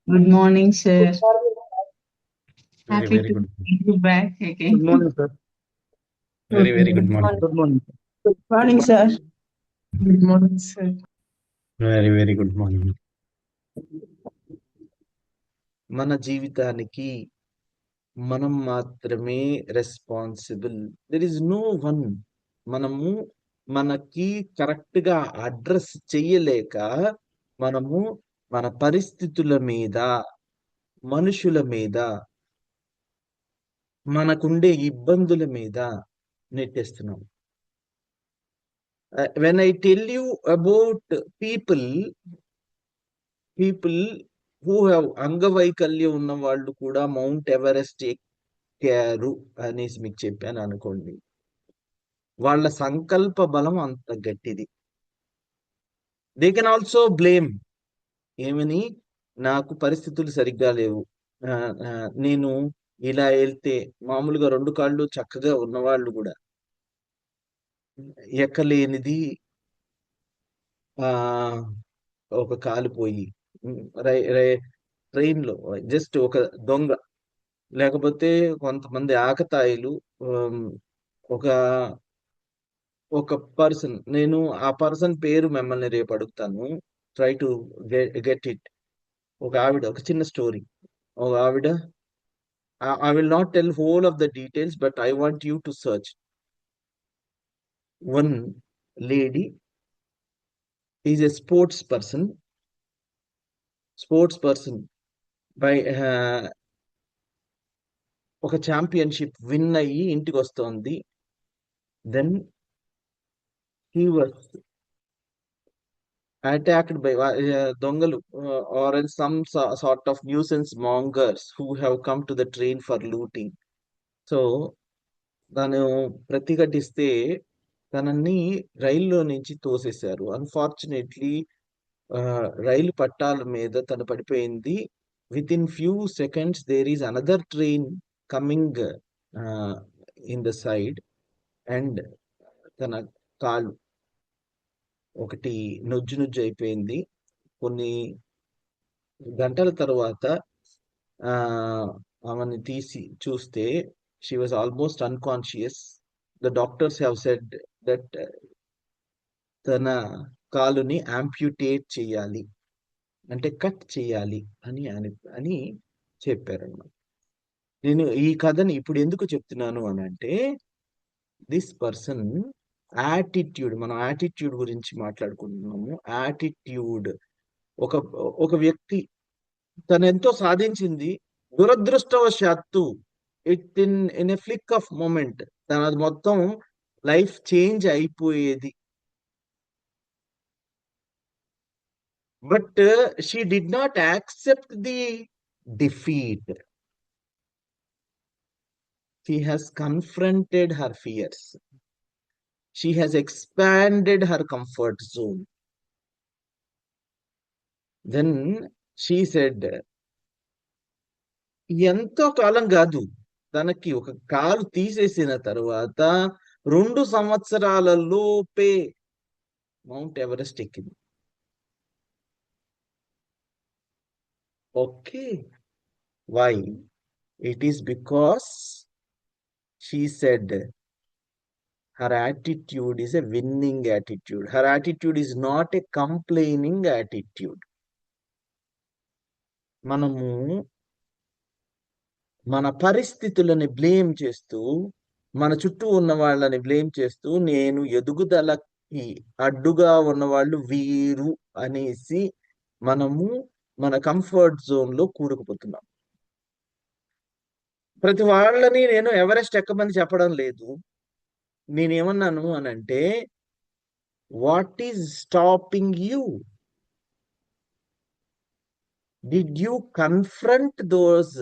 Good morning, sir. Very, Happy very to good. see you back Good again. morning, sir. Very, Good very good morning. morning. Good morning, sir. Good morning, sir. Good morning, sir. Very, very good morning. మన జీవితానికి మనం మాత్రమే responsible. There is no one. మనము మనకి correct గా address చెయ్యలేక మనము మన పరిస్థితుల మీద, మనుషుల మీద, మనకుండే ఇబ్బందుల మీద నెట్టేస్తున్నాం. When I tell you about people who have అంగవైకల్యం ఉన్న వాళ్ళు కూడా మౌంట్ ఎవరెస్ట్ ఎక్కారు అనేసి మీకు చెప్పాను అనుకోండి, వాళ్ళ సంకల్ప బలం అంత గట్టిది. They can also blame. ఏమని? నాకు పరిస్థితులు సరిగ్గా లేవు, నేను ఇలా వెళ్తే, మామూలుగా 2 కాళ్ళు చక్కగా ఉన్నవాళ్ళు కూడా ఎక్కలేనిది ఆ ఒక కాలు పోయి, ట్రైన్ లో జస్ట్ ఒక దొంగ, లేకపోతే కొంతమంది ఆకతాయిలు, ఒక ఒక పర్సన్, నేను ఆ పర్సన్ పేరు మిమ్మల్ని రేపు అడుగుతాను. Try to get it. ఒక ఆవిడ, ఒక చిన్న స్టోరీ. ఒక ఆవిడ, I will not tell whole of the details, but I want you to search. One lady is a sports person by ఒక ఛాంపియన్షిప్ విన్ అయ్యి ఇంటికి వస్తోంది. Then he was attacked by dongalu, or some sort of nuisance mongers who have come to the train for looting. So తను ప్రతిఘటిస్తే తనని రైల్లో నుంచి తోసేశారు. Unfortunately రైలు పట్టాల మీద తను పడిపోయింది. Within few seconds there is another train coming in the side, and తన కాలు ఒకటి నుజ్జు అయిపోయింది. కొన్ని గంటల తర్వాత ఆమెను తీసి చూస్తే she was almost unconscious. The doctors have said that తన కాలుని యాంప్యూటేట్ చేయాలి, అంటే కట్ చేయాలి అని చెప్పారన్నమాట. నేను ఈ కథని ఇప్పుడు ఎందుకు చెప్తున్నాను అని అంటే, దిస్ పర్సన్ యాటిట్యూడ్, మనం యాటిట్యూడ్ గురించి మాట్లాడుకుంటున్నాము. యాటిట్యూడ్, ఒక ఒక వ్యక్తి తను ఎంతో సాధించింది, దురదృష్టవశాత్తు in a flick of moment తనది మొత్తం లైఫ్ చేంజ్ అయిపోయేది. But she did not accept the defeat. She has confronted her fears. She has expanded her comfort zone. Then she said, ఎంతో కాలం కాదు, తనకి ఒక కాలు తీసేసిన తర్వాత 2 సంవత్సరాల లోపే మౌంట్ ఎవరెస్ట్ ఎక్కింది. Okay, why? It is because she said her attitude is a winning attitude. Her attitude is not a complaining attitude. మనము మన పరిస్థితులని బ్లేమ్ చేస్తూ, మన చుట్టూ ఉన్న వాళ్ళని బ్లేమ్ చేస్తూ, నేను ఎదుగుదలకి అడ్డుగా ఉన్నవాళ్ళు వీరు అనేసి మనము మన కంఫర్ట్ జోన్ లో కూరుకుపోతున్నాం. ప్రతి వాళ్ళని నేను ఎవరెస్ట్ ఎక్కమని చెప్పడం లేదు. నేనేమన్నాను అనంటే, what is stopping you? Did you confront those?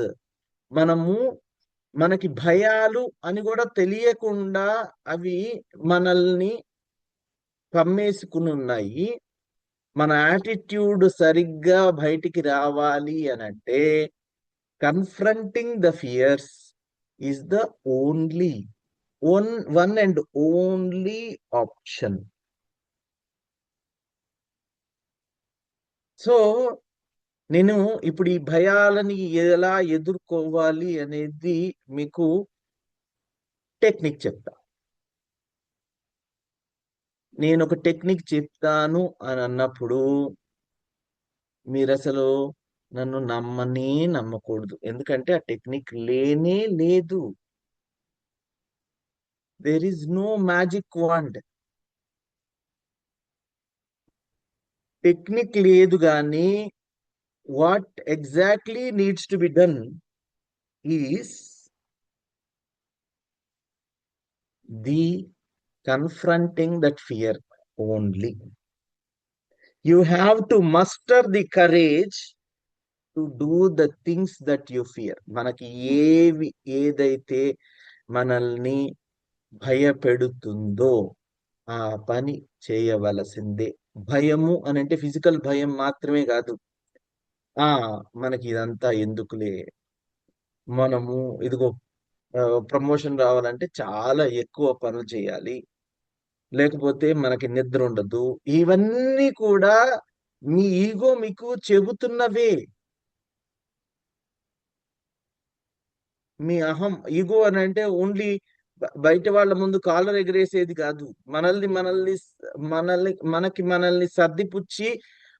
మనకి భయాలు అని కూడా తెలియకుండా అవి మనల్ని కమ్మేసుకుని ఉన్నాయి. మన యాటిట్యూడ్ సరిగ్గా బయటికి రావాలి అనంటే, confronting the fears is the only one and only option. So నేను ఇప్పుడు ఈ భయాలని ఎలా ఎదుర్కోవాలి అనేది మీకు టెక్నిక్ చెప్తా. నేను ఒక టెక్నిక్ చెప్తాను అని అన్నప్పుడు మీరు అసలు నన్ను నమ్మకూడదు. ఎందుకంటే ఆ టెక్నిక్ లేనే లేదు. There is no magic wand. Technique లేదు కానీ what exactly needs to be done is the confronting that fear only. You have to muster the courage to do the things that you fear. మనకి ఏదైతే మనల్ని భయపెడుతుందో ఆ పని చేయవలసిందే. భయము అని అంటే ఫిజికల్ భయం మాత్రమే కాదు. మనకి ఇదంతా ఎందుకులే, మనము ఇదిగో ప్రమోషన్ రావాలంటే చాలా ఎక్కువ పనులు చేయాలి, లేకపోతే మనకి నిద్ర ఉండదు. ఇవన్నీ కూడా మీ ఈగో మీకు చెబుతున్నవే. మీ అహం, ఈగో అని అంటే ఓన్లీ బయట వాళ్ళ ముందు కాలర్ ఎగరేసేది కాదు. మనల్ని సర్దిపుచ్చి,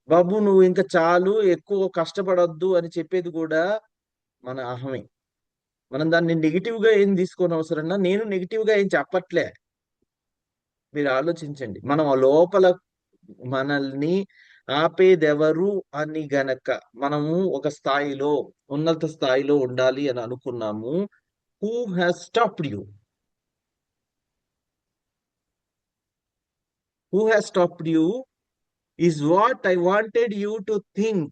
బాబు నువ్వు ఇంకా చాలు, ఎక్కువ కష్టపడొద్దు అని చెప్పేది కూడా మన అహమే. మనం దాన్ని నెగిటివ్ గా ఏం తీసుకోని అవసరంగా, నేను నెగిటివ్ గా ఏం చెప్పట్లే. మీరు ఆలోచించండి, మనం లోపల మనల్ని ఆపేదెవరు అని గనక మనము ఒక స్థాయిలో, ఉన్నత స్థాయిలో ఉండాలి అని అనుకున్నాము. Who has stopped you? Who has stopped you is what I wanted you to think,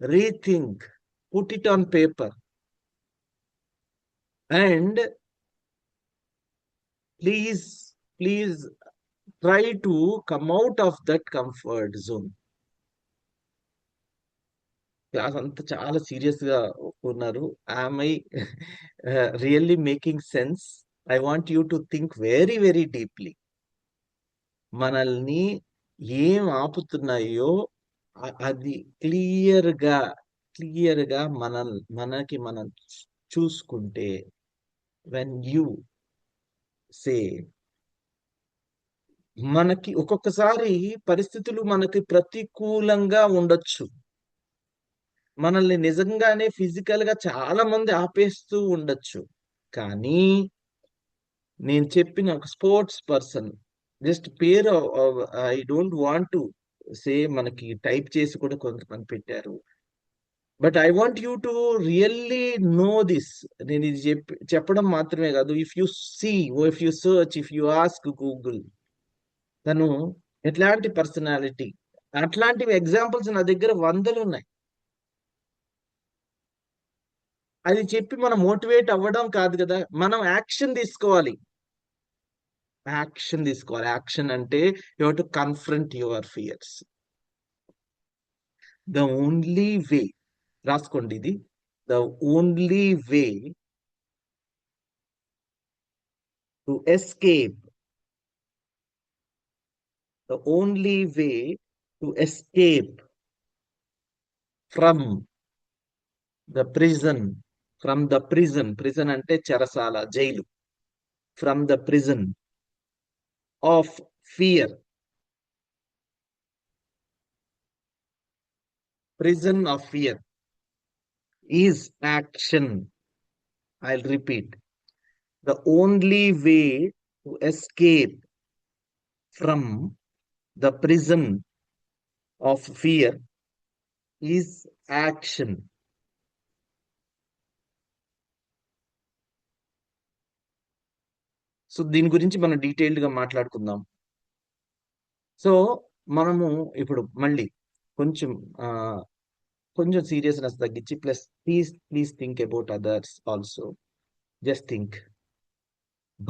rethink, put it on paper, and please try to come out of that comfort zone. Class అంతా చాలా serious గా ఉన్నారు. Am I really making sense? I want you to think very, very deeply. మనల్ని ఏం ఆపుతున్నాయో అది clear గా మనకి మనం చూసుకుంటే, వెన్ యూ సే, మనకి ఒక్కొక్కసారి పరిస్థితులు మనకి ప్రతికూలంగా ఉండొచ్చు. మనల్ని నిజంగానే ఫిజికల్ గా చాలా మంది ఆపేస్తూ ఉండొచ్చు. కానీ నేను చెప్పిన ఒక స్పోర్ట్స్ పర్సన్, జస్ట్ పేరు I don't want to say, మనకి టైప్ చేసి కూడా కొంతమంది పెట్టారు. But I want you to really know this. నేను ఇది చెప్పడం మాత్రమే కాదు. If you see, if you search, if you ask Google, తను ఎట్లాంటి పర్సనాలిటీ, అట్లాంటివి ఎగ్జాంపుల్స్ నా దగ్గర వందలు ఉన్నాయి. అది చెప్పి మనం మోటివేట్ అవ్వడం కాదు కదా, మనం యాక్షన్ తీసుకోవాలి. యాక్షన్ అంటే you have to confront your fears. The only way, రాసుకోండి ఇది, the only way to escape, the only way to escape from the prison, prison అంటే చెరసాల, jail, from the prison of fear, prison of fear is action. I'll repeat, the only way to escape from the prison of fear is action. So దీని గురించి మనం detailed గా మాట్లాడుకుందాం. So మనము ఇప్పుడు మళ్ళీ కొంచెం సీరియస్నెస్ తగ్గించి, place please think about others also. Just think,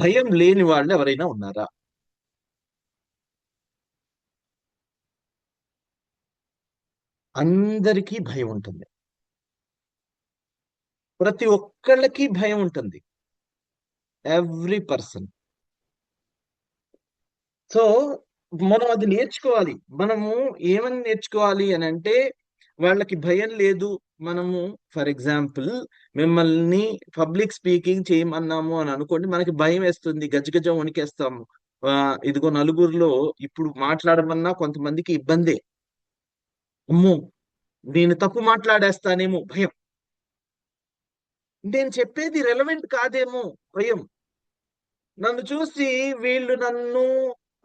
భయం లేని వాళ్ళు ఎవరైనా ఉన్నారా? అందరికీ భయం ఉంటుంది. ప్రతి ఒక్కళ్ళకి భయం ఉంటుంది. Every person. సో మనం అది నేర్చుకోవాలి. మనము ఏమని నేర్చుకోవాలి అని అంటే, వాళ్ళకి భయం లేదు. మనము ఫర్ ఎగ్జాంపుల్ మిమ్మల్ని పబ్లిక్ స్పీకింగ్ చేయమన్నాము అని అనుకోండి, మనకి భయం వేస్తుంది, గజగజ వణికేస్తాము. ఇదిగో నలుగురిలో ఇప్పుడు మాట్లాడమన్నా కొంతమందికి ఇబ్బందే. అమ్మో, నేను తప్పు మాట్లాడేస్తానేమో భయం. నేను చెప్పేది రెలవెంట్ కాదేమో భయం. నన్ను చూసి వీళ్ళు నన్ను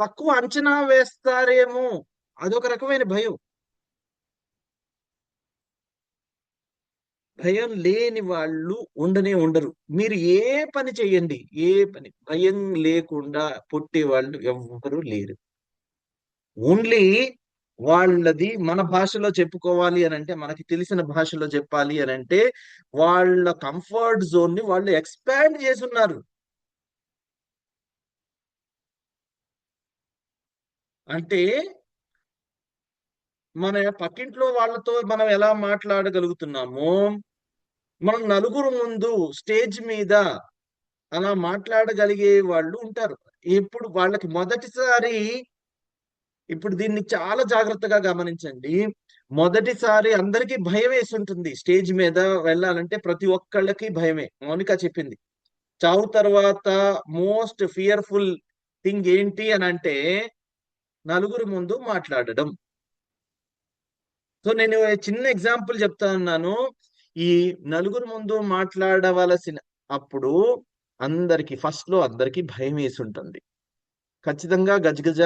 తక్కువ అంచనా వేస్తారేమో, అదొక రకమైన భయం. భయం లేని వాళ్ళు ఉండనే ఉండరు. మీరు ఏ పని చెయ్యండి, ఏ పని భయం లేకుండా పుట్టే వాళ్ళు ఎవ్వరూ లేరు. ఓన్లీ వాళ్ళది మన భాషలో చెప్పుకోవాలి అని అంటే, మనకి తెలిసిన భాషలో చెప్పాలి అని అంటే, వాళ్ళ కంఫర్ట్ జోన్ ని వాళ్ళు ఎక్స్పాండ్ చేసున్నారు. అంటే మన పక్కింట్లో వాళ్ళతో మనం ఎలా మాట్లాడగలుగుతున్నామో, మనం నలుగురు ముందు స్టేజ్ మీద అలా మాట్లాడగలిగే వాళ్ళు ఉంటారు. ఇప్పుడు వాళ్ళకి మొదటిసారి, ఇప్పుడు దీన్ని చాలా జాగ్రత్తగా గమనించండి. మొదటిసారి అందరికీ భయం వేసి ఉంటుంది. స్టేజ్ మీద వెళ్ళాలంటే ప్రతి ఒక్కళ్ళకి భయమే. మౌనిక చెప్పింది, చావు తర్వాత మోస్ట్ ఫియర్ఫుల్ థింగ్ ఏంటి అని అంటే నలుగురు ముందు మాట్లాడడం. సో నేను చిన్న ఎగ్జాంపుల్ చెప్తా ఉన్నాను. ఈ నలుగురు ముందు మాట్లాడవలసిన అప్పుడు అందరికి ఫస్ట్ లో అందరికి భయం వేసి ఉంటుంది. ఖచ్చితంగా గజగజ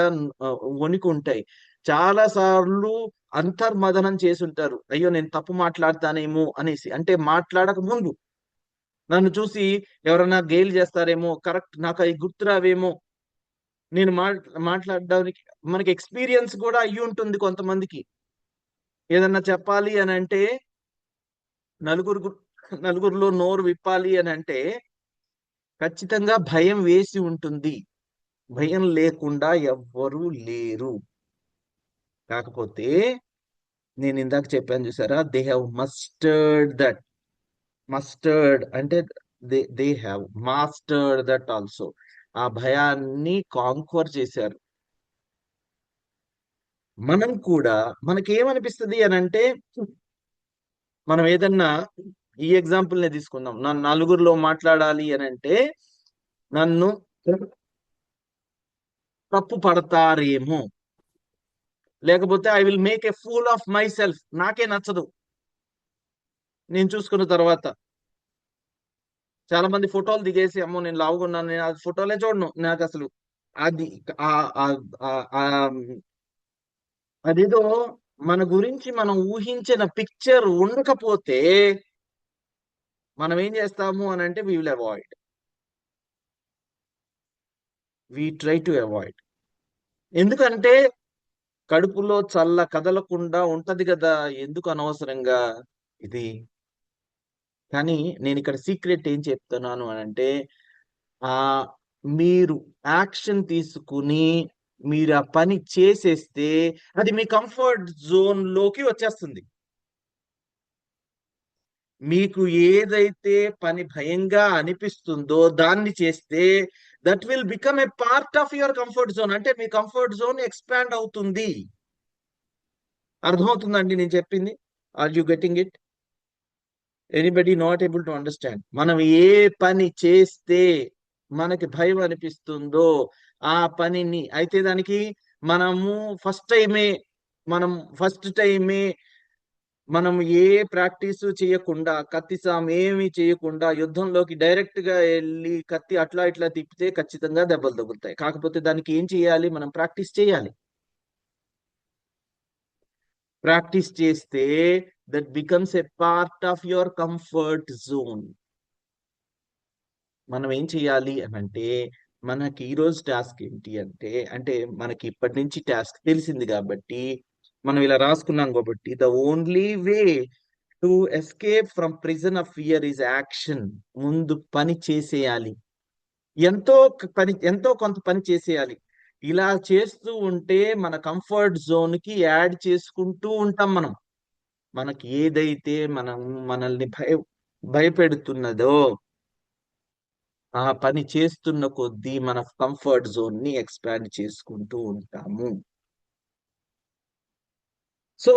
వణికి ఉంటాయి. చాలా సార్లు అంతర్మదనం చేసి ఉంటారు, అయ్యో నేను తప్పు మాట్లాడతానేమో అనేసి. అంటే మాట్లాడక ముందు నన్ను చూసి ఎవరైనా గేలి చేస్తారేమో, కరెక్ట్ నాకు అవి గుర్తురావేమో, నేను మాట్లాడడానికి మనకి ఎక్స్పీరియన్స్ కూడా అయ్యి ఉంటుంది. కొంతమందికి ఏదన్నా చెప్పాలి అని అంటే, నలుగురు నలుగురిలో నోరు విప్పాలి అని అంటే ఖచ్చితంగా భయం వేసి ఉంటుంది. భయం లేకుండా ఎవ్వరూ లేరు. కాకపోతే నేను ఇందాక చెప్పాను చూసారా, they have mustered that. Mustered అంటే they have mastered that also. ఆ భయాన్ని కాంక్వర్ చేశారు. మనం కూడా మనకేమనిపిస్తుంది అని అంటే, మనం ఏదన్నా ఈ ఎగ్జాంపుల్ నే తీసుకుందాం. నన్ను నలుగురిలో మాట్లాడాలి అని అంటే నన్ను తప్పు పడతారేమో, లేకపోతే I will make a fool of my self, నాకే నచ్చదు నేను చూసుకున్న తర్వాత. చాలా మంది ఫోటోలు దిగేసి, అమ్మో నేను లావుగున్నాను, నేను ఆ ఫోటోలే చూడను, నాకు అసలు అది ఆ- ఆ- ఆ- ఆ- అదేదో మన గురించి మనం ఊహించిన పిక్చర్ ఉండకపోతే మనం ఏం చేస్తాము అని అంటే we will avoid, we try to avoid. ఎందుకంటే కడుపులో చల్ల కదలకుండా ఉంటది కదా, ఎందుకు అనవసరంగా ఇది. కానీ నేను ఇక్కడ సీక్రెట్ ఏం చెప్తున్నాను అని అంటే, ఆ మీరు యాక్షన్ తీసుకుని మీరు ఆ పని చేసేస్తే అది మీ కంఫర్ట్ జోన్ లోకి వచ్చేస్తుంది. మీకు ఏదైతే పని భయంగా అనిపిస్తుందో దాన్ని చేస్తే that will become a part of your comfort zone. అంటే మీ కంఫర్ట్ జోన్ ఎక్స్పాండ్ అవుతుంది. అర్థమవుతుందండి నేను చెప్పింది? Are you getting it? Anybody not able to understand? మనం ఏ పని చేస్తే మనకి భయం అనిపిస్తుందో ఆ పనిని అయితే దానికి మనము ఫస్ట్ టైమే మనం ఫస్ట్ టైమే మనం ఏ ప్రాక్టీస్ చేయకుండా, కత్తి సాం ఏమి చేయకుండా యుద్ధంలోకి డైరెక్ట్ గా వెళ్ళి కత్తి అట్లా ఇట్లా తిప్పితే ఖచ్చితంగా దెబ్బలు తగులుతాయి. కాకపోతే దానికి ఏం చేయాలి? మనం ప్రాక్టీస్ చేయాలి. ప్రాక్టీస్ చేస్తే that becomes a part of your comfort zone. మనం ఏం చేయాలి అని అంటే, మనకి ఈ రోజు టాస్క్ ఏంటి అంటే, అంటే మనకి ఇప్పటి నుంచి టాస్క్ తెలిసింది కాబట్టి మనం ఇలా రాసుకున్నాం కాబట్టి, the only way to escape from prison of fear is action. ముందు పని చేసేయాలి. ఎంతో కొంత పని చేసేయాలి. ఇలా చేస్తూ ఉంటే మన కంఫర్ట్ జోన్ కి యాడ్ చేసుకుంటూ ఉంటాం మనం. మనకి ఏదైతే మనల్ని భయపెడుతున్నదో ఆ పని చేస్తున్న కొద్దీ మన కంఫర్ట్ జోన్ ని ఎక్స్పాండ్ చేసుకుంటూ ఉంటాము. సో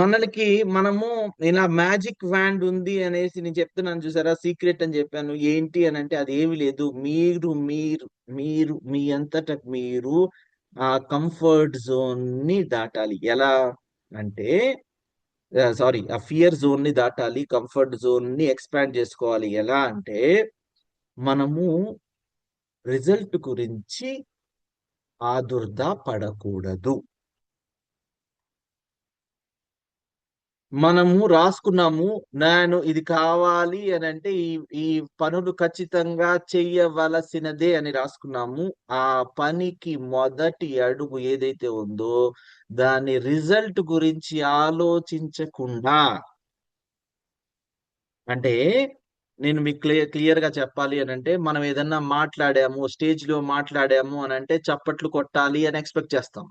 మనకి మనము ఇలా మ్యాజిక్ వ్యాండ్ ఉంది అనేసి నేను చెప్తున్నాను చూసారా, సీక్రెట్ అని చెప్పాను. ఏంటి అని అంటే అది ఏమి లేదు. మీరు మీరు మీరు మీ అంతట మీరు ఆ కంఫర్ట్ జోన్ ని దాటాలి. ఎలా అంటే సారీ, ఆ ఫియర్ జోన్ ని దాటాలి, కంఫర్ట్ జోన్ ని ఎక్స్పాండ్ చేసుకోవాలి. ఎలా అంటే మనము రిజల్ట్ గురించి ఆదుర్దా పడకూడదు. మనము రాసుకున్నాము, నేను ఇది కావాలి అని అంటే ఈ పనులు ఖచ్చితంగా చెయ్యవలసినదే అని రాసుకున్నాము. ఆ పనికి మొదటి అడుగు ఏదైతే ఉందో దాని రిజల్ట్ గురించి ఆలోచించకుండా, అంటే నేను మీకు క్లియర్ గా చెప్పాలి అని అంటే, మనం ఏదన్నా మాట్లాడాము, స్టేజ్ లో మాట్లాడాము అని అంటే చప్పట్లు కొట్టాలి అని ఎక్స్పెక్ట్ చేస్తాం.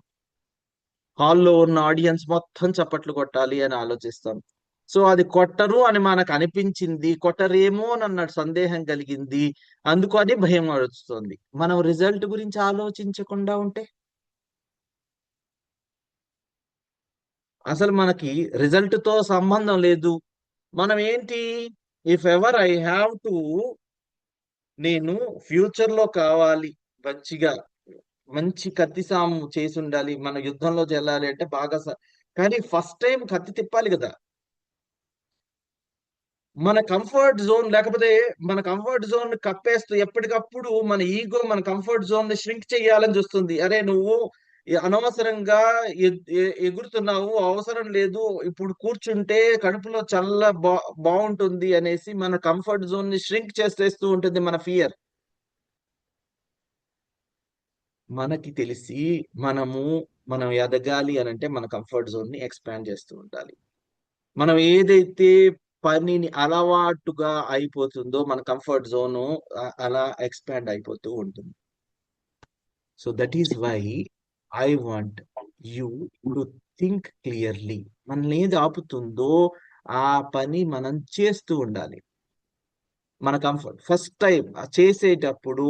హాల్లో ఉన్న ఆడియన్స్ మొత్తం చప్పట్లు కొట్టాలి అని ఆలోచిస్తాం. సో అది కొట్టరు అని మనకు అనిపించింది, కొట్టరేమో అని అన్నట్టు సందేహం కలిగింది, అందుకని భయం వస్తుంది. మనం రిజల్ట్ గురించి ఆలోచించకుండా ఉంటే అసలు మనకి రిజల్ట్ తో సంబంధం లేదు. మనం ఏంటి, if ever I have to, నేను ఫ్యూచర్ లో కావాలి మంచిగా, మంచి కత్తి సాము చేసి ఉండాలి, మన యుద్ధంలో చెల్లాలి అంటే బాగా కానీ ఫస్ట్ టైం కత్తి తిప్పాలి కదా. మన కంఫర్ట్ జోన్ లేకపోతే మన కంఫర్ట్ జోన్ కప్పేస్తూ ఎప్పటికప్పుడు మన ఈగో మన కంఫర్ట్ జోన్ ని ష్రింక్ చేయాలని చూస్తుంది. అరే నువ్వు అనవసరంగా ఎగురుతున్నావు, అవసరం లేదు, ఇప్పుడు కూర్చుంటే కడుపులో బాగుంటుంది అనేసి మన కంఫర్ట్ జోన్ ని ష్రింక్ చేసేస్తూ ఉంటుంది మన ఫియర్. మనకి తెలిసి మనం ఎదగాలి అని అంటే మన కంఫర్ట్ జోన్ ని ఎక్స్పాండ్ చేస్తూ ఉండాలి. మనం ఏదైతే పనిని అలవాటుగా అయిపోతుందో మన కంఫర్ట్ జోన్ అలా ఎక్స్పాండ్ అయిపోతూ ఉంటుంది. So that is why I want you to think clearly. మనల్ని ఏది ఆపుతుందో ఆ పని మనం చేస్తూ ఉండాలి. మన కంఫర్ట్ ఫస్ట్ టైం చేసేటప్పుడు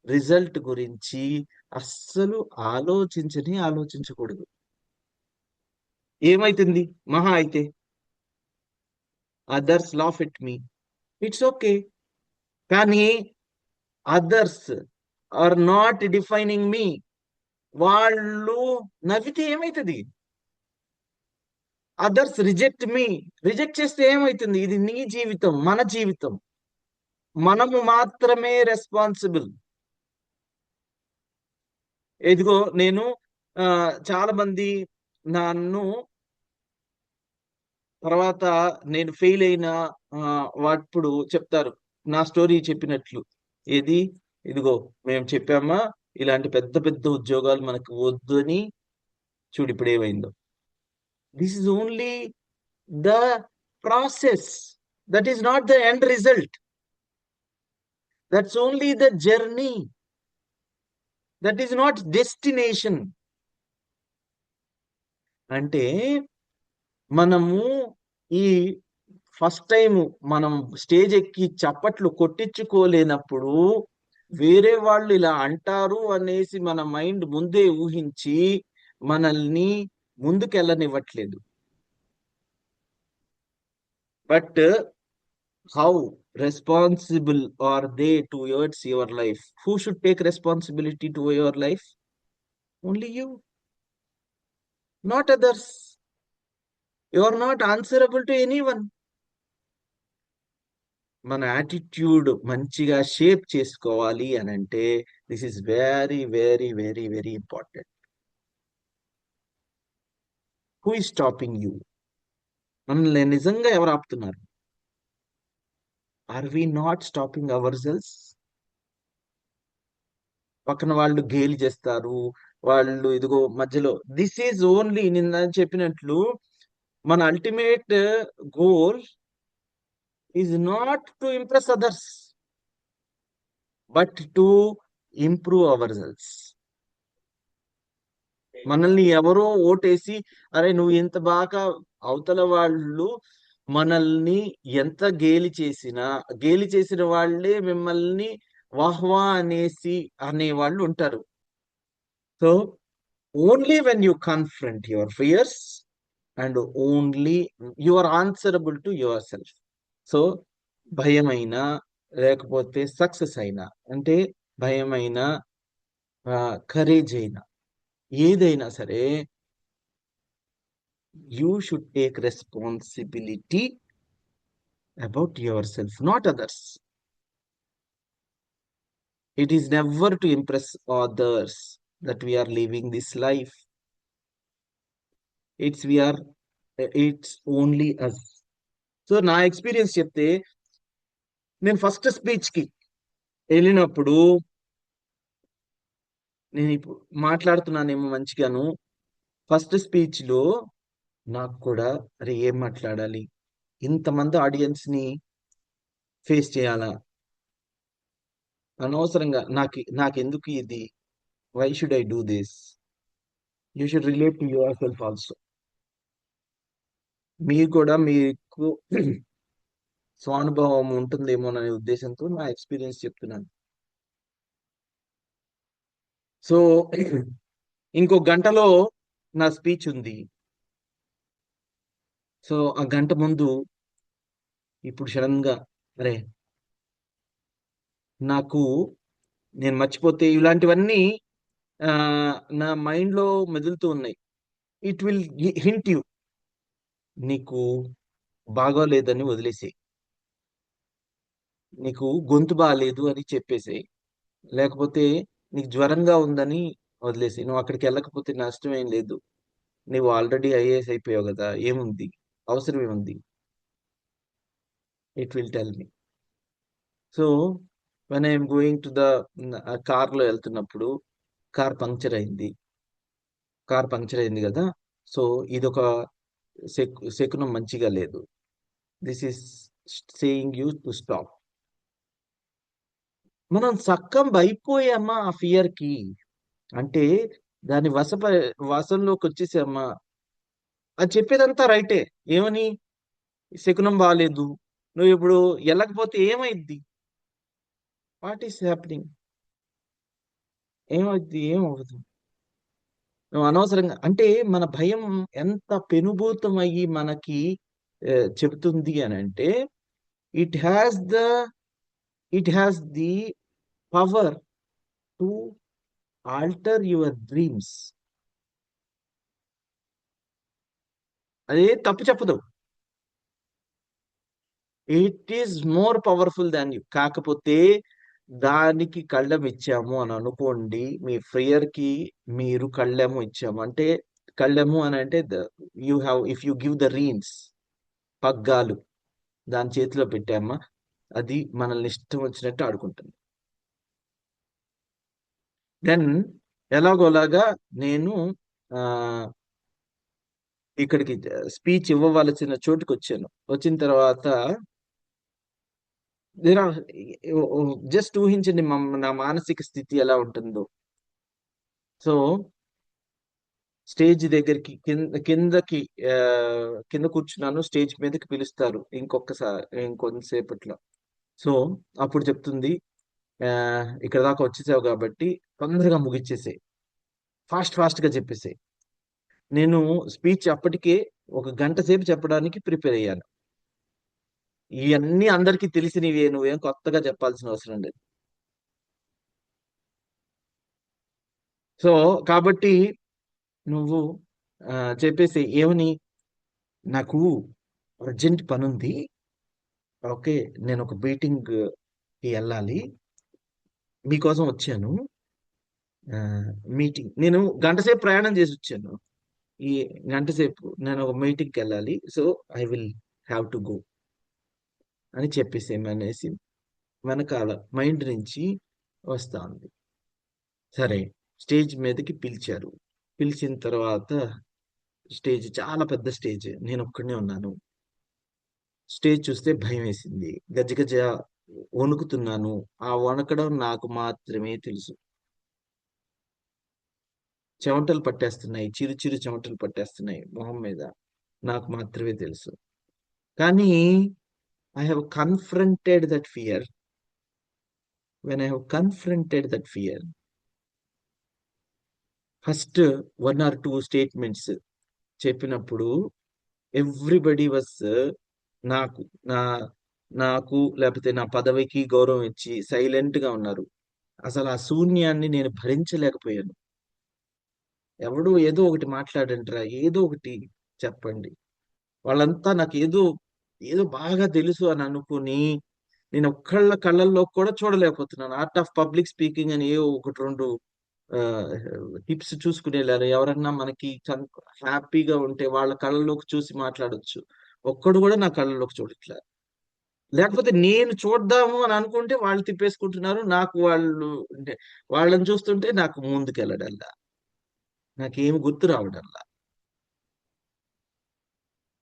రిజల్ట్ గురించి అస్సలు ఆలోచించకూడదు. ఏమైతుంది మహా అయితే, others laugh at me, it's okay. కానీ others are not defining me. వాళ్ళు నవ్వితే ఏమైతుంది? అదర్స్ రిజెక్ట్ మీ, రిజెక్ట్ చేస్తే ఏమైతుంది? ఇది నీ జీవితం, మన జీవితం, మనము మాత్రమే రెస్పాన్సిబుల్. ఇదిగో నేను చాలా మంది నన్ను తర్వాత నేను ఫెయిల్ అయిన వాప్పుడు చెప్తారు నా స్టోరీ చెప్పినట్లు. ఏది, ఇదిగో మేము చెప్పామా ఇలాంటి పెద్ద పెద్ద ఉద్యోగాలు మనకు వద్దు అని, చూడు ఇప్పుడు ఏమైందో. This is only the process, that is not the end result, that's only the journey, that is not destination. అంటే మనము ఈ ఫస్ట్ టైం మనం స్టేజ్ ఎక్కి చప్పట్లు కొట్టించుకోలేనప్పుడు వేరే వాళ్ళు ఇలా అంటారు అనేసి మన మైండ్ ముందే ఊహించి మనల్ని ముందుకెళ్ళనివ్వట్లేదు. But how responsible are they towards your life? Who should take responsibility to your life? Only you, not others. You are not answerable to anyone. మన యాటిట్యూడ్ మంచిగా షేప్ చేసుకోవాలి అని అంటే this is very very very very important. Who is stopping you? మనల్ని నిజంగా ఎవరు ఆపుతున్నారు? Are we not stopping ourselves? పక్కన వాళ్ళు గేలి చేస్తారు, వాళ్ళు ఇదిగో మధ్యలో. దిస్ ఈజ్ ఓన్లీ నిన్న చెప్పినట్లు మన ultimate goal is not to impress others but to improve our cells. మనల్ని ఎవరో ఓటేసి అరే నువ్వు ఇంత బాగా, అవతల వాళ్ళు మనల్ని ఎంత గేలి చేసిన వాళ్ళే మిమ్మల్ని వాహ్వా అనే వాళ్ళు ఉంటారు. So only when you confront your fears and only you are answerable to yourself. So భయమైనా లేకపోతే సక్సెస్ అయినా, అంటే భయమైనా కరేజ్ అయినా, ఏదైనా సరే you should take responsibility about yourself, not others. It is never to impress others that we are living this life. It's only us. So నా experience చెప్తే, నేను ఫస్ట్ స్పీచ్కి వెళ్ళినప్పుడు నేను ఇప్పుడు మాట్లాడుతున్నానేమో మంచిగాను, ఫస్ట్ స్పీచ్లో నాకు కూడా అరే ఏం మాట్లాడాలి, ఇంతమంది ఆడియన్స్ని ఫేస్ చేయాలా, అనవసరంగా నాకెందుకు ఇది, why should I do this. You should relate to yourself also. మీరు కూడా మీకు స్వానుభవం ఉంటుందేమోననే ఉద్దేశంతో నా ఎక్స్పీరియన్స్ చెప్తున్నాను. సో ఇంకో గంటలో నా స్పీచ్ ఉంది. సో ఆ గంట ముందు ఇప్పుడు సడన్ గా అరే నాకు నేను మర్చిపోతే, ఇలాంటివన్నీ నా మైండ్ లో మెదులుతూ ఉన్నాయి. ఇట్ విల్ హింట్ యూ, నీకు బాగోలేదని వదిలేసేయి, నీకు గొంతు బాగాలేదు అని చెప్పేసేయి, లేకపోతే నీకు జ్వరంగా ఉందని వదిలేసి, నువ్వు అక్కడికి వెళ్ళకపోతే నష్టం ఏం లేదు, నువ్వు ఆల్రెడీ ఐఏఎస్ అయిపోయావు కదా, ఏముంది, అవసరం ఏముంది. It will tell me. So when I'm going to the కార్లో వెళ్తున్నప్పుడు కార్ పంక్చర్ అయింది కదా, సో ఇదొక శకునం మంచిగా లేదు. This is saying you to stop. మనం సక్కం అయిపోయామా ఆ ఫియర్కి, అంటే దాని వశంలోకి వచ్చేసామా. అది చెప్పేదంతా రైటే, ఏమని, శకునం బాగాలేదు, నువ్వు ఇప్పుడు వెళ్ళకపోతే ఏమైద్ది, వాట్ ఈస్ హ్యాపెనింగ్, ఏమైద్ది, ఏమవ్వదు. నువ్వు అనవసరంగా, అంటే మన భయం ఎంత పెనుభూతం అయ్యి మనకి చెబుతుంది అని అంటే, it has the power to alter your dreams. అదే తప్పు చెప్పదు, it is more powerful than you. కాకపోతే దానికి కళ్ళెం ఇచ్చాము అని అనుకోండి, మీ ఫియర్ కి మీరు కళ్ళెము ఇచ్చాము అంటే, కళ్ళెము అని అంటే if you give the reins, పగ్గాలు దాని చేతిలో పెట్టామా, అది మనల్ని ఇష్టం వచ్చినట్టు ఆడుకుంటుంది. దెన్ ఎలాగోలాగా నేను ఇక్కడికి స్పీచ్ ఇవ్వవలసిన చోటుకి వచ్చాను. వచ్చిన తర్వాత జస్ట్ ఊహించండి నా మానసిక స్థితి ఎలా ఉంటుందో. సో స్టేజ్ దగ్గరికి కింద కూర్చున్నాను, స్టేజ్ మీదకి పిలుస్తారు ఇంకొంతసేపట్లో. సో అప్పుడు చెప్తుంది, ఇక్కడ దాకా వచ్చేసావు కాబట్టి తొందరగా ముగిచ్చేసే, ఫాస్ట్ గా చెప్పేసే. నేను స్పీచ్ అప్పటికే 1 గంట సేపు చెప్పడానికి ప్రిపేర్ అయ్యాను. ఇవన్నీ అందరికీ తెలిసినవే, నువ్వేం కొత్తగా చెప్పాల్సిన అవసరం లేదు. సో కాబట్టి నువ్వు చెప్పేసి, ఏమని, నాకు అర్జెంట్ పని ఉంది, ఓకే, నేను ఒక మీటింగ్కి వెళ్ళాలి, మీకోసం వచ్చాను. మీటింగ్, నేను గంట సేపు ప్రయాణం చేసి వచ్చాను, ఈ గంట సేపు నేను ఒక మీటింగ్కి వెళ్ళాలి, so I will have to go అని చెప్పేసేమనేసి వెనకాల మైండ్ నుంచి వస్తా ఉంది. సరే, స్టేజ్ మీదకి పిలిచారు. పిలిచిన తర్వాత స్టేజ్ చాలా పెద్ద స్టేజ్, నేను ఒక్కడనే ఉన్నాను. స్టేజ్ చూస్తే భయం వేసింది, గజగజ వణుకుతున్నాను. ఆ వణకడం నాకు మాత్రమే తెలుసు. చెమటలు పట్టేస్తున్నాయి, చిరు చెమటలు పట్టేస్తున్నాయి మొహం మీద, నాకు మాత్రమే తెలుసు. కానీ I have confronted that fear. When I have confronted that fear, first 1 or 2 statements చెప్పినప్పుడు ఎవ్రీబడి వాస్ నాకు నా నాకు లేకపోతే నా పదవికి గౌరవం ఇచ్చి సైలెంట్ గా ఉన్నారు. అసలు ఆ శూన్యాన్ని నేను భరించలేకపోయాను. ఎవడు ఏదో ఒకటి మాట్లాడండిరా, ఏదో ఒకటి చెప్పండి. వాళ్ళంతా నాకు ఏదో ఏదో బాగా తెలుసు అని అనుకుని నేను ఒక్కళ్ళ కళ్ళల్లో కూడా చూడలేకపోతున్నాను. ఆర్ట్ ఆఫ్ పబ్లిక్ స్పీకింగ్ అని ఏవో ఒకటి రెండు టిప్స్ చూసుకుని వెళ్ళారు. ఎవరన్నా మనకి హ్యాపీగా ఉంటే వాళ్ళ కళ్ళలోకి చూసి మాట్లాడొచ్చు. ఒక్కడు కూడా నా కళ్ళలోకి చూడట్లే. లేకపోతే నేను చూద్దాము అని అనుకుంటే వాళ్ళు తిప్పేసుకుంటున్నారు. నాకు వాళ్ళు అంటే వాళ్ళని చూస్తుంటే నాకు ముందుకెళ్ళడల్లా, నాకేమి గుర్తు రావడల్లా.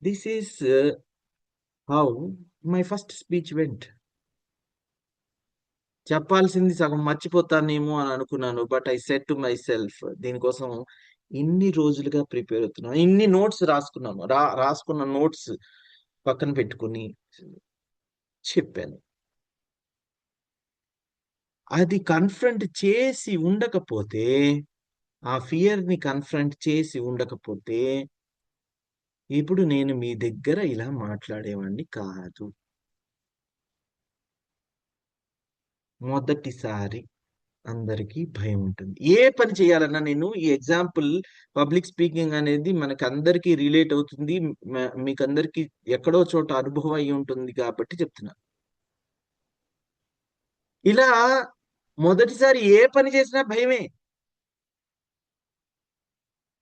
This is how my first speech went. చెప్పాల్సింది సగం మర్చిపోతానేమో అని అనుకున్నాను. But I said to myself, దీనికోసం ఇన్ని రోజులుగా ప్రిపేర్ అవుతున్నాను, ఇన్ని నోట్స్ రాసుకున్నాను, రాసుకున్న నోట్స్ పక్కన పెట్టుకుని చెప్పాను. అది కన్ఫ్రంట్ చేసి ఉండకపోతే, ఆ ఫియర్ ని కన్ఫ్రంట్ చేసి ఉండకపోతే ఇప్పుడు నేను మీ దగ్గర ఇలా మాట్లాడేవాడిని కాదు. మొదటిసారి అందరికీ భయం ఉంటుంది. ఏ పని చేయాలన్నా, నేను ఈ ఎగ్జాంపుల్ పబ్లిక్ స్పీకింగ్ అనేది మనకి అందరికీ రిలేట్ అవుతుంది. మీకందరికి ఎక్కడో చోట అనుభవం అయి ఉంటుంది కాబట్టి చెప్తున్నాను. ఇలా మొదటిసారి ఏ పని చేసినా భయమే.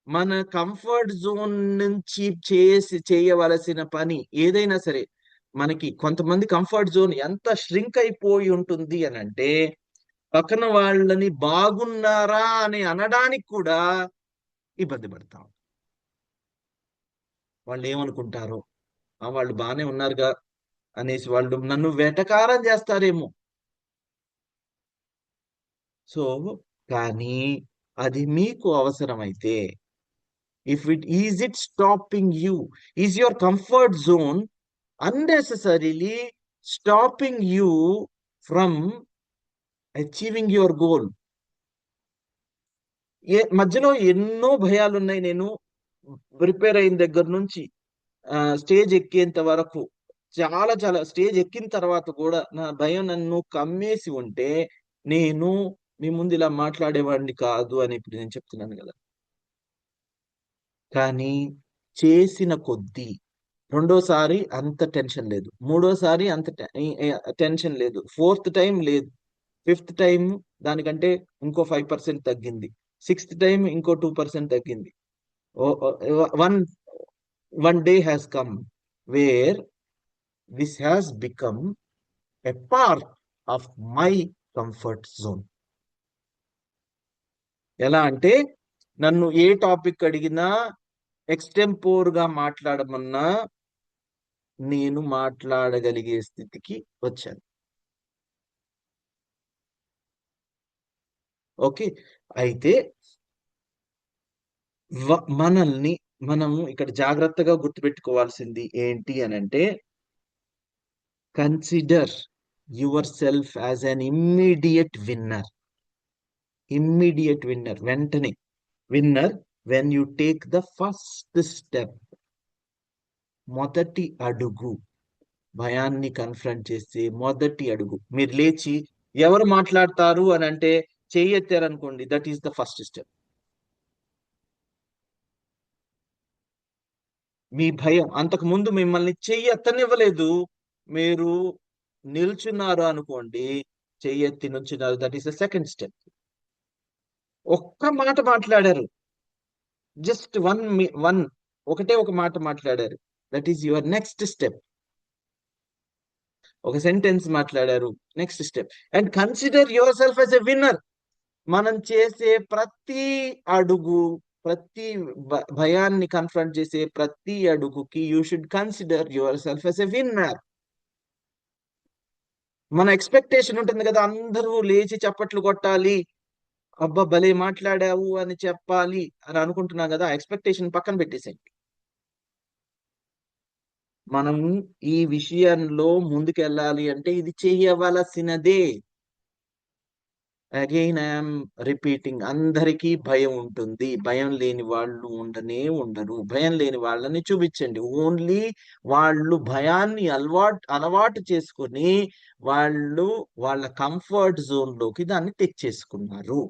మన కంఫర్ట్ జోన్ నుంచి చేయవలసిన పని ఏదైనా సరే, మనకి కొంతమంది కంఫర్ట్ జోన్ ఎంత ష్రింక్ అయిపోయి ఉంటుంది అని అంటే, పక్కన వాళ్ళని బాగున్నారా అని అనడానికి కూడా ఇబ్బంది పడతాం. వాళ్ళు ఏమనుకుంటారో, వాళ్ళు బాగానే ఉన్నారుగా అనేసి వాళ్ళు నన్ను వెటకారం చేస్తారేమో. సో కానీ అది మీకు అవసరమైతే, it stopping you, is your comfort zone unnecessarily stopping you from achieving your goal? మధ్యలో ఎన్నో భయాలు ఉన్నాయి. నేను ప్రిపేర్ అయిన దగ్గర నుంచి స్టేజ్ ఎక్కేంత వరకు, చాలా చాలా స్టేజ్ ఎక్కిన తర్వాత కూడా నా భయం నన్ను కమ్మేసి ఉంటే నేను మీ ముందు ఇలా మాట్లాడేవాడిని కాదు అని ఇప్పుడు నేను చెప్తున్నాను కదా. కానీ చేసిన కొద్దీ రెండోసారి అంత టెన్షన్ లేదు, మూడోసారి అంత టెన్షన్ లేదు, ఫోర్త్ టైం లేదు, ఫిఫ్త్ టైం దానికంటే ఇంకో 5% తగ్గింది, సిక్స్త్ టైం ఇంకో 2% తగ్గింది. One one day has come wear this has become a part of my comfort zone. ఎలా అంటే, నన్ను ఏ టాపిక్ అడిగినా ఎక్స్టెంపోర్ గా మాట్లాడమన్నా నేను మాట్లాడగలిగే స్థితికి వచ్చాను. ఓకే, అయితే మనల్ని మనము ఇక్కడ జాగ్రత్తగా గుర్తుపెట్టుకోవాల్సింది ఏంటి అని అంటే, consider yourself as an immediate winner. వెంటనే winner when you take the first step. మొదటి అడుగు, భయాన్ని కన్ఫ్రంట్ చేసే మొదటి అడుగు. మీరు లేచి ఎవరు మాట్లాడతారు అని అంటే చెయ్యెత్తారనుకోండి, that is the first step. మీ భయం అంతకు ముందు మిమ్మల్ని చెయ్యెత్తనివ్వలేదు, మీరు నిల్చున్నారు అనుకోండి, చెయ్యెత్తి నిల్చున్నారు, that is the second step. ఒక్క మాట మాట్లాడారు, జస్ట్ ఒకటే ఒక మాట మాట్లాడారు, that is your next step. ఒక సెంటెన్స్ మాట్లాడారు, next step. And consider yourself as a winner. మనం చేసే ప్రతి అడుగు, ప్రతి భయాన్ని కన్ఫ్రంట్ చేసే ప్రతి అడుగుకి you should consider yourself as a winner. మన ఎక్స్పెక్టేషన్ ఉంటుంది కదా, అందరూ లేచి చప్పట్లు కొట్టాలి, అబ్బా భలే మాట్లాడావు అని చెప్పాలి అని అనుకుంటున్నాం కదా. ఎక్స్పెక్టేషన్ పక్కన పెట్టేసేయండి. మనం ఈ విషయంలో ముందుకెళ్ళాలి అంటే ఇది చేయవలసినదే. అగైన్ ఐఎమ్ రిపీటింగ్, అందరికీ భయం ఉంటుంది. భయం లేని వాళ్ళు ఉండరు. భయం లేని వాళ్ళని చూపించండి. ఓన్లీ వాళ్ళు భయాన్ని అలవాటు చేసుకొని వాళ్ళు వాళ్ళ కంఫర్ట్ జోన్ లోకి దాన్ని తెచ్చేసుకున్నారు.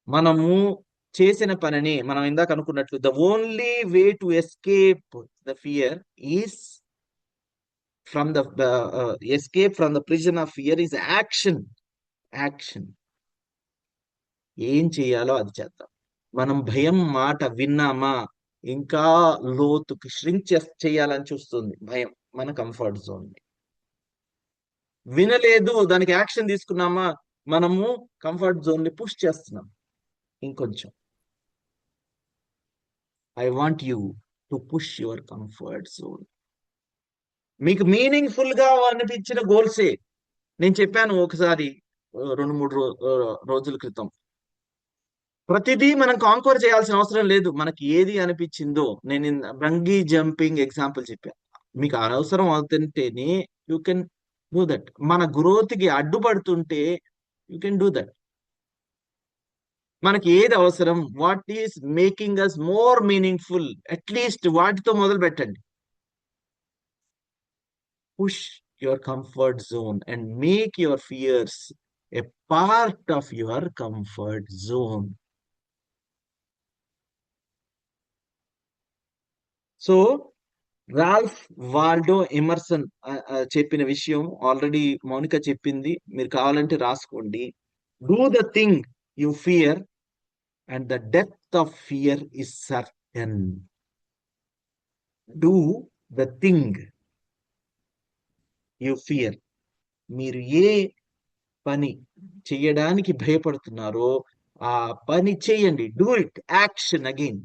మనము చేసిన పనిని మనం ఇందాక అనుకున్నట్లు, the only way to escape the fear is from the escape from the prison of fear is action. ఏం చేయాలో అది చేద్దాం. మనం భయం మాట విన్నామా, ఇంకా లోతుకి ష్రింక్ చేయాలని చూస్తుంది భయం మన కంఫర్ట్ జోన్ ని. వినలేదు, దానికి యాక్షన్ తీసుకున్నామా, మనము కంఫర్ట్ జోన్ ని పుష్ చేస్తున్నాం ఇంకొంచెం. I want you to push your comfort zone. మీకు మీనింగ్ఫుల్ గా అనిపించిన గోల్సే. నేను చెప్పాను ఒకసారి 2-3 రోజుల క్రితం, ప్రతిదీ మనం కాంక్వర్ చేయాల్సిన అవసరం లేదు. మనకి ఏది అనిపించిందో, నేను బంగీ జంపింగ్ ఎగ్జాంపుల్ చెప్పాను. మీకు అనవసరం అవుతుంటేనే యూ కెన్ డూ దట్. మన గ్రోత్ కి అడ్డుపడుతుంటే యూ కెన్ డూ దట్. మనకి ఏది అవసరం, what is making us more meaningful, at least వాటితో మొదలు పెట్టండి. Push your comfort zone and make your fears a part of your comfort zone. So Ralph Waldo Emerson చెప్పిన విషయం ఆల్రెడీ మౌనిక చెప్పింది, మీరు కావాలంటే రాసుకోండి. Do the thing you fear and the depth of fear is certain. Do the thing you fear. మీరు ఏ పని చేయడానికి భయపడుతున్నారో ఆ పని చేయండి. Do it, action again.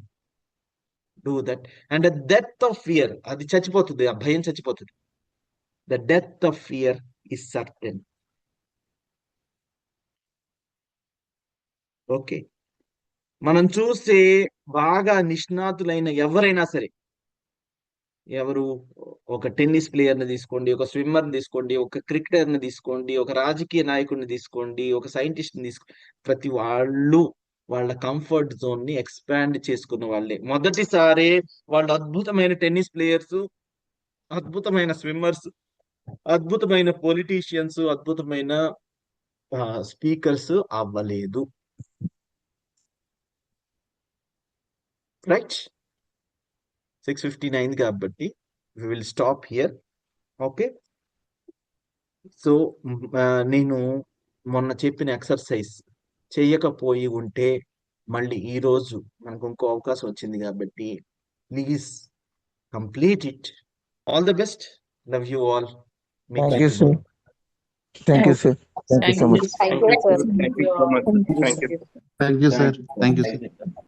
Do that. And the death of fear, అది చచ్చిపోతుంది, ఆ భయం చచ్చిపోతుంది. The death of fear is certain. Okay, మనం చూస్తే బాగా నిష్ణాతులైన ఎవరైనా సరే, ఎవరు, ఒక టెన్నిస్ ప్లేయర్ ని తీసుకోండి, ఒక స్విమ్మర్ ని తీసుకోండి, ఒక క్రికెటర్ ని తీసుకోండి, ఒక రాజకీయ నాయకుడిని తీసుకోండి, ఒక సైంటిస్ట్ ని తీసుకోండి, ప్రతి వాళ్ళు వాళ్ళ కంఫర్ట్ జోన్ ని ఎక్స్పాండ్ చేసుకున్న వాళ్ళే. మొదటిసారి వాళ్ళు అద్భుతమైన టెన్నిస్ ప్లేయర్స్, అద్భుతమైన స్విమ్మర్స్, అద్భుతమైన పొలిటీషియన్స్, అద్భుతమైన స్పీకర్స్ అవ్వలేదు. రైట్, 6:59 కాబట్టి we will stop here. Okay, so నేను మొన్న చెప్పిన ఎక్సర్సైజ్ చెయ్యకపోయి ఉంటే మళ్ళీ ఈ రోజు మనకు ఇంకో అవకాశం వచ్చింది కాబట్టి please complete it. All the best, love you all. Thank you, sir. Thank you, sir. Thank you so much. Thank you, sir. Thank you so much. Thank you. Thank you, sir. Thank you, sir.